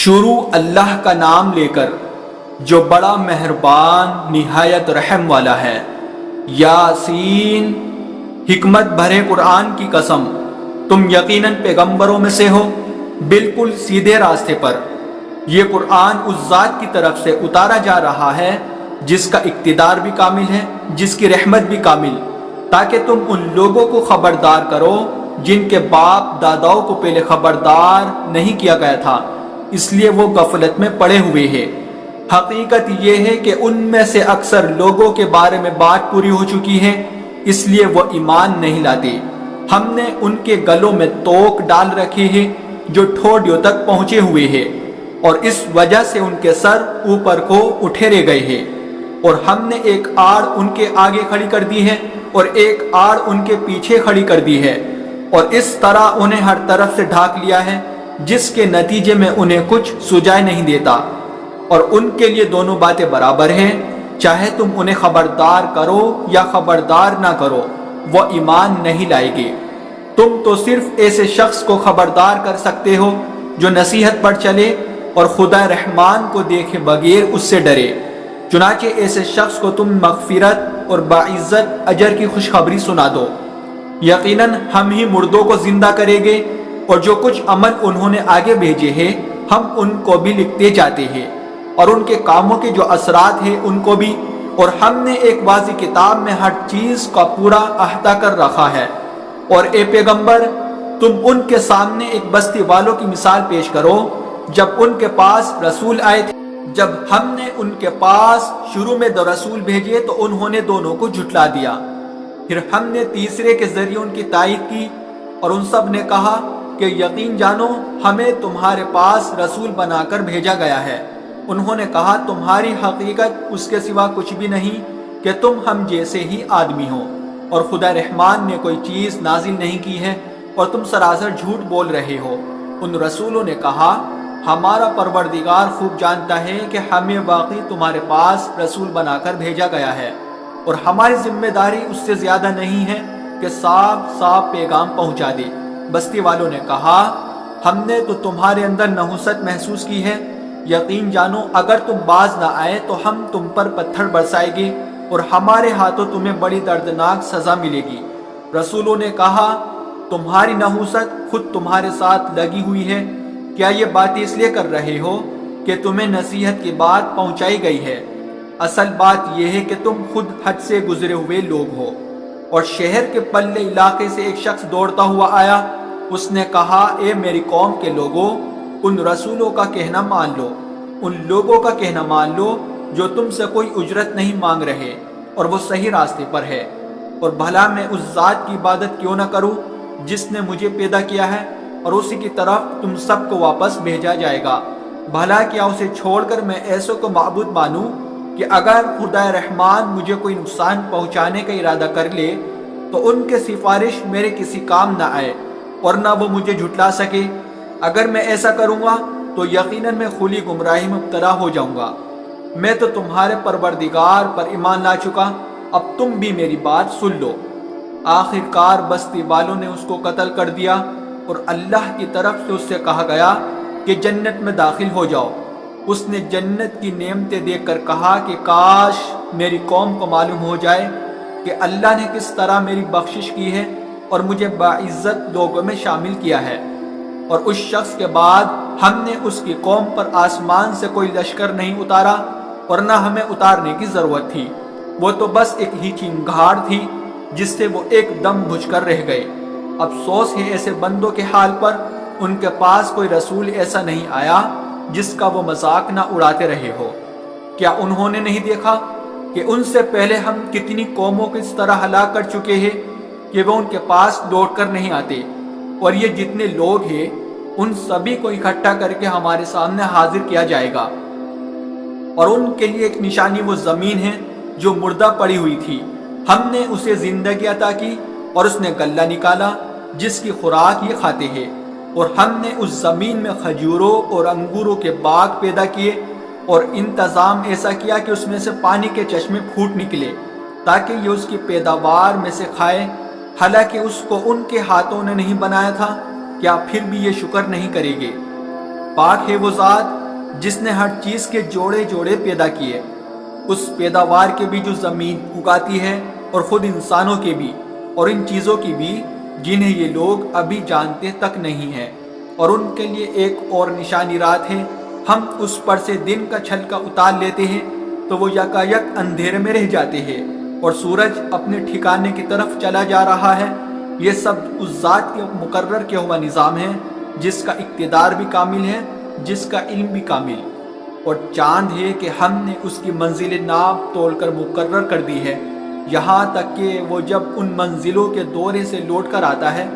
شروع اللہ کا نام لے کر جو بڑا مہربان نہایت رحم والا ہے۔ یاسین، حکمت بھرے قرآن کی قسم، تم یقیناً پیغمبروں میں سے ہو، بالکل سیدھے راستے پر۔ یہ قرآن اس ذات کی طرف سے اتارا جا رہا ہے جس کا اقتدار بھی کامل ہے، جس کی رحمت بھی کامل، تاکہ تم ان لوگوں کو خبردار کرو جن کے باپ داداؤں کو پہلے خبردار نہیں کیا گیا تھا، اس لیے وہ غفلت میں پڑے ہوئے ہیں۔ حقیقت یہ ہے کہ ان میں سے اکثر لوگوں کے بارے میں بات پوری ہو چکی ہے، اس لیے وہ ایمان نہیں لاتے۔ ہم نے ان کے گلوں میں توق ڈال رکھے ہیں جو ٹھوڑیوں تک پہنچے ہوئے ہیں، اور اس وجہ سے ان کے سر اوپر کو اٹھیرے گئے ہیں، اور ہم نے ایک آڑ ان کے آگے کھڑی کر دی ہے اور ایک آڑ ان کے پیچھے کھڑی کر دی ہے، اور اس طرح انہیں ہر طرف سے ڈھانک لیا ہے، جس کے نتیجے میں انہیں کچھ سجائے نہیں دیتا۔ اور ان کے لیے دونوں باتیں برابر ہیں، چاہے تم انہیں خبردار کرو یا خبردار نہ کرو، وہ ایمان نہیں لائے گے۔ تم تو صرف ایسے شخص کو خبردار کر سکتے ہو جو نصیحت پر چلے اور خدا رحمان کو دیکھے بغیر اس سے ڈرے۔ چنانچہ ایسے شخص کو تم مغفرت اور باعزت اجر کی خوشخبری سنا دو۔ یقیناً ہم ہی مردوں کو زندہ کریں گے، اور جو کچھ عمل انہوں نے آگے بھیجے ہیں ہم ان کو بھی لکھتے جاتے ہیں، اور ان کے کاموں کے جو اثرات ہیں ان کو بھی، اور ہم نے ایک واضح کتاب میں ہر چیز کا پورا احاطہ کر رکھا ہے۔ اور اے پیغمبر، تم ان کے سامنے ایک بستی والوں کی مثال پیش کرو جب ان کے پاس رسول آئے تھے۔ جب ہم نے ان کے پاس شروع میں 2 رسول بھیجے تو انہوں نے دونوں کو جھٹلا دیا، پھر ہم نے تیسرے کے ذریعے ان کی تائید کی، اور ان سب نے کہا کہ یقین جانو ہمیں تمہارے پاس رسول بنا کر بھیجا گیا ہے۔ انہوں نے کہا تمہاری حقیقت اس کے سوا کچھ بھی نہیں کہ تم ہم جیسے ہی آدمی ہو، اور خدا رحمان نے کوئی چیز نازل نہیں کی ہے اور تم سراسر جھوٹ بول رہے ہو۔ ان رسولوں نے کہا ہمارا پروردگار خوب جانتا ہے کہ ہمیں واقعی تمہارے پاس رسول بنا کر بھیجا گیا ہے، اور ہماری ذمہ داری اس سے زیادہ نہیں ہے کہ صاف صاف پیغام پہنچا دے۔ بستی والوں نے کہا ہم نے تو تمہارے اندر نحوست محسوس کی ہے، یقین جانو اگر تم باز نہ آئے تو ہم تم پر پتھر برسائیں گے، اور ہمارے ہاتھوں تمہیں بڑی دردناک سزا ملے گی۔ رسولوں نے کہا تمہاری نحوست خود تمہارے ساتھ لگی ہوئی ہے، کیا یہ باتیں اس لیے کر رہے ہو کہ تمہیں نصیحت کی بات پہنچائی گئی ہے؟ اصل بات یہ ہے کہ تم خود حد سے گزرے ہوئے لوگ ہو۔ اور شہر کے پلے علاقے سے ایک شخص دوڑتا ہوا آیا، اس نے کہا اے میری قوم کے لوگوں، ان رسولوں کا کہنا مان لو، ان لوگوں کا کہنا مان لو جو تم سے کوئی اجرت نہیں مانگ رہے اور وہ صحیح راستے پر ہے، اور بھلا میں اس ذات کی عبادت کیوں نہ کروں جس نے مجھے پیدا کیا ہے، اور اسی کی طرف تم سب کو واپس بھیجا جائے گا۔ بھلا کیا اسے چھوڑ کر میں ایسوں کو معبود مانوں کہ اگر خدا رحمان مجھے کوئی نقصان پہنچانے کا ارادہ کر لے تو ان کے سفارش میرے کسی کام نہ آئے اور نہ وہ مجھے جھٹلا سکے۔ اگر میں ایسا کروں گا تو یقیناً میں کھلی گمراہی میں مبتلا ہو جاؤں گا۔ میں تو تمہارے پروردگار پر ایمان لا چکا، اب تم بھی میری بات سن لو۔ آخر کار بستی والوں نے اس کو قتل کر دیا، اور اللہ کی طرف سے اس سے کہا گیا کہ جنت میں داخل ہو جاؤ۔ اس نے جنت کی نعمتیں دیکھ کر کہا کہ کاش میری قوم کو معلوم ہو جائے کہ اللہ نے کس طرح میری بخشش کی ہے اور مجھے باعزت لوگوں میں شامل کیا ہے۔ اور اس شخص کے بعد ہم نے اس کی قوم پر آسمان سے کوئی لشکر نہیں اتارا، اور نہ ہمیں اتارنے کی ضرورت تھی، وہ تو بس ایک ہی چنگھاڑ تھی جس سے وہ ایک دم بجھ کر رہ گئے۔ افسوس ہے ایسے بندوں کے حال پر، ان کے پاس کوئی رسول ایسا نہیں آیا جس کا وہ مذاق نہ اڑاتے رہے ہو۔ کیا انہوں نے نہیں دیکھا کہ ان سے پہلے ہم کتنی قوموں کو اس طرح ہلاک کر چکے ہیں کہ وہ ان کے پاس لوٹ کر نہیں آتے، اور یہ جتنے لوگ ہیں ان سبھی کو اکٹھا کر کے ہمارے سامنے حاضر کیا جائے گا، اور ان کے لیے ایک نشانی وہ زمین ہے جو مردہ پڑی ہوئی تھی، ہم نے اسے زندگی عطا کی اور اس نے غلہ نکالا جس کی خوراک یہ کھاتے ہیں، اور ہم نے اس زمین میں کھجوروں اور انگوروں کے باغ پیدا کیے، اور انتظام ایسا کیا کہ اس میں سے پانی کے چشمے پھوٹ نکلے تاکہ یہ اس کی پیداوار میں سے کھائے، حالانکہ اس کو ان کے ہاتھوں نے نہیں بنایا تھا۔ کیا پھر بھی یہ شکر نہیں کرے گے؟ پاک ہے وہ ذات جس نے ہر چیز کے جوڑے جوڑے پیدا کیے، اس پیداوار کے بھی جو زمین اگاتی ہے اور خود انسانوں کے بھی اور ان چیزوں کی بھی جنہیں یہ لوگ ابھی جانتے تک نہیں ہیں، اور ان کے لیے ایک اور نشانی رات ہے، ہم اس پر سے دن کا چھلکا اتار لیتے ہیں تو وہ یکایک اندھیرے میں رہ جاتے ہیں اور سورج اپنے ٹھکانے کی طرف چلا جا رہا ہے۔ یہ سب اس ذات کے مقرر کیا ہوا نظام ہے جس کا اقتدار بھی کامل ہے، جس کا علم بھی کامل، اور چاند ہے کہ ہم نے اس کی منزل ناپ تول کر مقرر کر دی ہے، یہاں تک کہ وہ جب ان منزلوں کے دورے سے لوٹ کر آتا ہے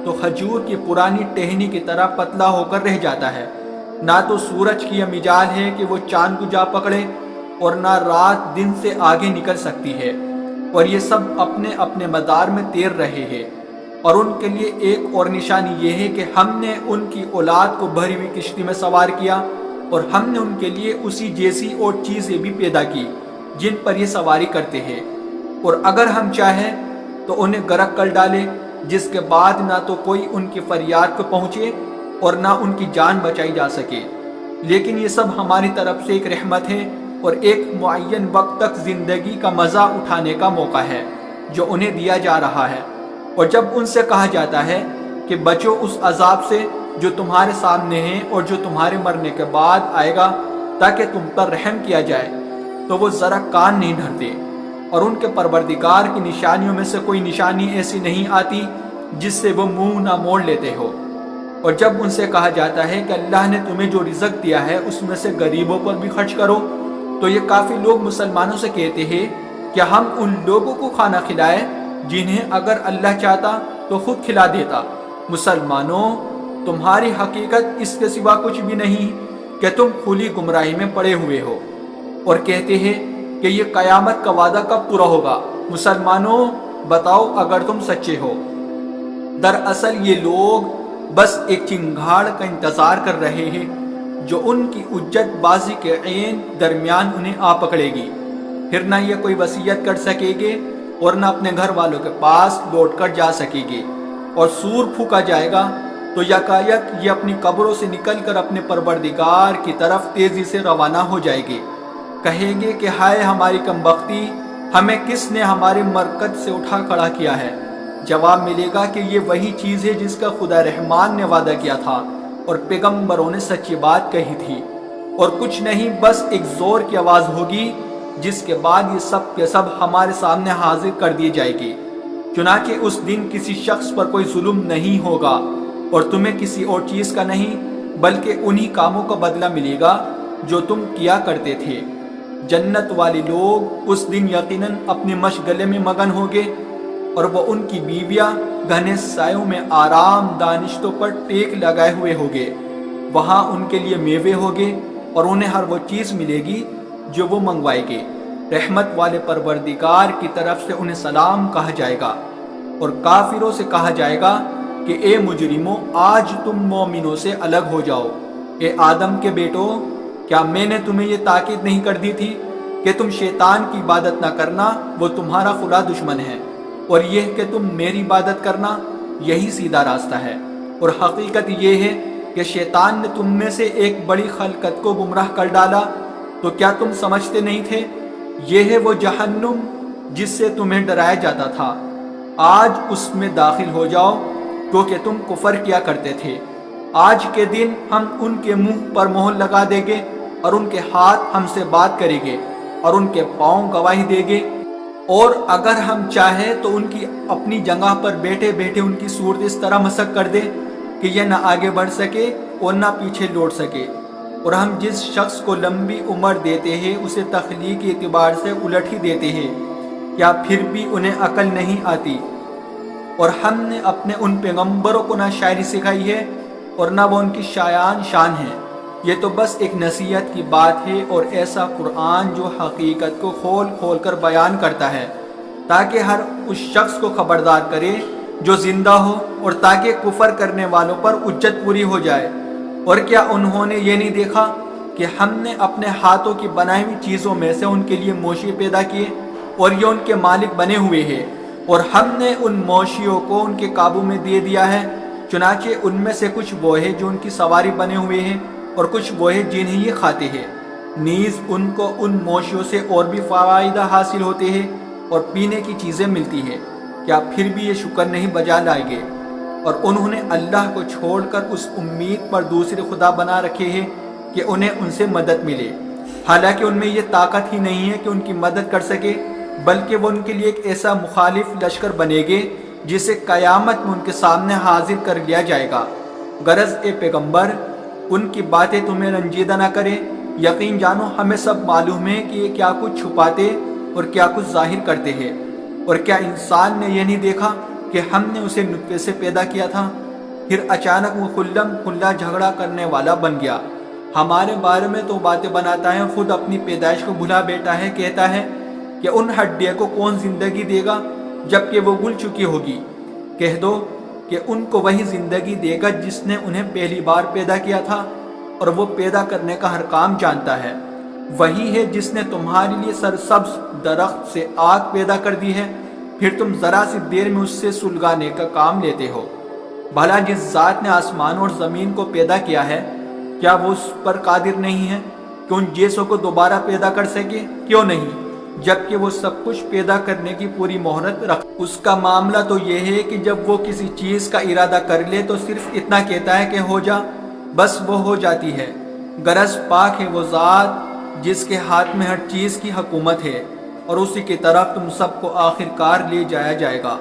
تو کھجور کی پرانی ٹہنی کی طرح پتلا ہو کر رہ جاتا ہے۔ نہ تو سورج کی یہ مجال ہے کہ وہ چاند کو جا پکڑے اور نہ رات دن سے آگے نکل سکتی ہے، اور یہ سب اپنے اپنے مدار میں تیر رہے ہیں۔ اور ان کے لیے ایک اور نشانی یہ ہے کہ ہم نے ان کی اولاد کو بھری ہوئی کشتی میں سوار کیا، اور ہم نے ان کے لیے اسی جیسی اور چیزیں بھی پیدا کی جن پر یہ سواری کرتے ہیں، اور اگر ہم چاہیں تو انہیں غرق کر ڈالے، جس کے بعد نہ تو کوئی ان کی فریاد کو پہنچے اور نہ ان کی جان بچائی جا سکے۔ لیکن یہ سب ہماری طرف سے ایک رحمت ہے اور ایک معین وقت تک زندگی کا مزہ اٹھانے کا موقع ہے جو انہیں دیا جا رہا ہے۔ اور جب ان سے کہا جاتا ہے کہ بچو اس عذاب سے جو تمہارے سامنے ہے اور جو تمہارے مرنے کے بعد آئے گا تاکہ تم پر رحم کیا جائے، تو وہ ذرا کان نہیں دھرتے، اور ان کے پروردگار کی نشانیوں میں سے کوئی نشانی ایسی نہیں آتی جس سے وہ منہ نہ موڑ لیتے ہو۔ اور جب ان سے کہا جاتا ہے کہ اللہ نے تمہیں جو رزق دیا ہے اس میں سے غریبوں پر بھی خرچ کرو، تو یہ کافی لوگ مسلمانوں سے کہتے ہیں کہ ہم ان لوگوں کو کھانا کھلائیں جنہیں اگر اللہ چاہتا تو خود کھلا دیتا۔ مسلمانوں، تمہاری حقیقت اس کے سوا کچھ بھی نہیں کہ تم کھلی گمراہی میں پڑے ہوئے ہو، اور کہتے ہیں کہ یہ قیامت کا وعدہ کب پورا ہوگا؟ مسلمانوں بتاؤ اگر تم سچے ہو۔ دراصل یہ لوگ بس ایک چنگھاڑ کا انتظار کر رہے ہیں جو ان کی حجت بازی کے عین درمیان انہیں آ پکڑے گی، پھر نہ یہ کوئی وصیت کر سکے گے اور نہ اپنے گھر والوں کے پاس لوٹ کر جا سکے گے، اور سور پھونکا جائے گا تو یکایک یہ اپنی قبروں سے نکل کر اپنے پروردگار کی طرف تیزی سے روانہ ہو جائے گے۔ کہیں گے کہ ہائے ہماری کمبختی، ہمیں کس نے ہمارے مرکز سے اٹھا کھڑا کیا ہے؟ جواب ملے گا کہ یہ وہی چیز ہے جس کا خدا رحمان نے وعدہ کیا تھا اور پیغمبروں نے سچی بات کہی تھی، اور کچھ نہیں، بس ایک زور کی آواز ہوگی جس کے بعد یہ سب کے سب ہمارے سامنے حاضر کر دیے جائے گی۔ چنانچہ اس دن کسی شخص پر کوئی ظلم نہیں ہوگا اور تمہیں کسی اور چیز کا نہیں بلکہ انہی کاموں کا بدلہ ملے گا جو تم کیا کرتے تھے۔ جنت والے لوگ اس دن یقیناً اپنی مشغلے میں مگن ہوگے، اور وہ ان کی بیویاں گھنے سایوں میں آرام دانشتوں پر ٹیک لگائے ہوئے ہوگے۔ وہاں ان کے لیے میوے ہوگے اور انہیں ہر وہ چیز ملے گی جو وہ منگوائے گے۔ رحمت والے پروردگار کی طرف سے انہیں سلام کہا جائے گا، اور کافروں سے کہا جائے گا کہ اے مجرموں، آج تم مومنوں سے الگ ہو جاؤ۔ اے آدم کے بیٹو، کیا میں نے تمہیں یہ تاکید نہیں کر دی تھی کہ تم شیطان کی عبادت نہ کرنا، وہ تمہارا خدا دشمن ہے، اور یہ کہ تم میری عبادت کرنا، یہی سیدھا راستہ ہے۔ اور حقیقت یہ ہے کہ شیطان نے تم میں سے ایک بڑی خلقت کو گمراہ کر ڈالا، تو کیا تم سمجھتے نہیں تھے؟ یہ ہے وہ جہنم جس سے تمہیں ڈرایا جاتا تھا، آج اس میں داخل ہو جاؤ کیونکہ تم کفر کیا کرتے تھے۔ آج کے دن ہم ان کے منہ پر مہر لگا دیں گے، اور ان کے ہاتھ ہم سے بات کریں گے، اور ان کے پاؤں گواہی دیں گے، اور اگر ہم چاہیں تو ان کی اپنی جگہ پر بیٹھے بیٹھے ان کی صورت اس طرح مسخ کر دے کہ یہ نہ آگے بڑھ سکے اور نہ پیچھے لوٹ سکے۔ اور ہم جس شخص کو لمبی عمر دیتے ہیں اسے تخلیقی اعتبار سے الٹ ہی دیتے ہیں، کیا پھر بھی انہیں عقل نہیں آتی؟ اور ہم نے اپنے ان پیغمبروں کو نہ شاعری سکھائی ہے اور نہ وہ ان کی شایان شان ہے۔ یہ تو بس ایک نصیحت کی بات ہے، اور ایسا قرآن جو حقیقت کو کھول کھول کر بیان کرتا ہے تاکہ ہر اس شخص کو خبردار کرے جو زندہ ہو، اور تاکہ کفر کرنے والوں پر حجت پوری ہو جائے۔ اور کیا انہوں نے یہ نہیں دیکھا کہ ہم نے اپنے ہاتھوں کی بنائی ہوئی چیزوں میں سے ان کے لیے موشی پیدا کیے اور یہ ان کے مالک بنے ہوئے ہیں، اور ہم نے ان موشیوں کو ان کے قابو میں دے دیا ہے، چنانچہ ان میں سے کچھ وہ ہے جو ان کی سواری بنے ہوئے ہیں اور کچھ وہ ہے جنہیں یہ کھاتے ہیں، نیز ان کو ان مویشیوں سے اور بھی فائدہ حاصل ہوتے ہیں اور پینے کی چیزیں ملتی ہیں، کیا پھر بھی یہ شکر نہیں بجا لائیں گے؟ اور انہوں نے اللہ کو چھوڑ کر اس امید پر دوسرے خدا بنا رکھے ہیں کہ انہیں ان سے مدد ملے، حالانکہ ان میں یہ طاقت ہی نہیں ہے کہ ان کی مدد کر سکے، بلکہ وہ ان کے لیے ایک ایسا مخالف لشکر بنے گے جسے قیامت میں ان کے سامنے حاضر کر لیا جائے گا۔ غرض اے پیغمبر، ان کی باتیں تمہیں رنجیدہ نہ کریں، یقین جانو ہمیں سب معلوم ہے کہ یہ کیا کچھ چھپاتے اور کیا کچھ ظاہر کرتے ہیں۔ اور کیا انسان نے یہ نہیں دیکھا کہ ہم نے اسے نطفے سے پیدا کیا تھا، پھر اچانک وہ خلم کھلا جھگڑا کرنے والا بن گیا، ہمارے بارے میں تو باتیں بناتا ہے، خود اپنی پیدائش کو بھلا بیٹھا ہے، کہتا ہے کہ ان ہڈیوں کو کون زندگی دے گا جبکہ وہ گل چکی ہوگی؟ کہہ دو کہ ان کو وہی زندگی دے گا جس نے انہیں پہلی بار پیدا کیا تھا، اور وہ پیدا کرنے کا ہر کام جانتا ہے۔ وہی ہے جس نے تمہارے لیے سرسبز درخت سے آگ پیدا کر دی ہے، پھر تم ذرا سی دیر میں اس سے سلگانے کا کام لیتے ہو۔ بھلا جس ذات نے آسمان اور زمین کو پیدا کیا ہے، کیا وہ اس پر قادر نہیں ہے کہ ان جیسوں کو دوبارہ پیدا کر سکے؟ کیوں نہیں، جبکہ وہ سب کچھ پیدا کرنے کی پوری مہرت رکھ۔ اس کا معاملہ تو یہ ہے کہ جب وہ کسی چیز کا ارادہ کر لے تو صرف اتنا کہتا ہے کہ ہو جا، بس وہ ہو جاتی ہے۔ غرض پاک ہے وہ ذات جس کے ہاتھ میں ہر چیز کی حکومت ہے، اور اسی کی طرف تم سب کو آخر کار لے جایا جائے گا۔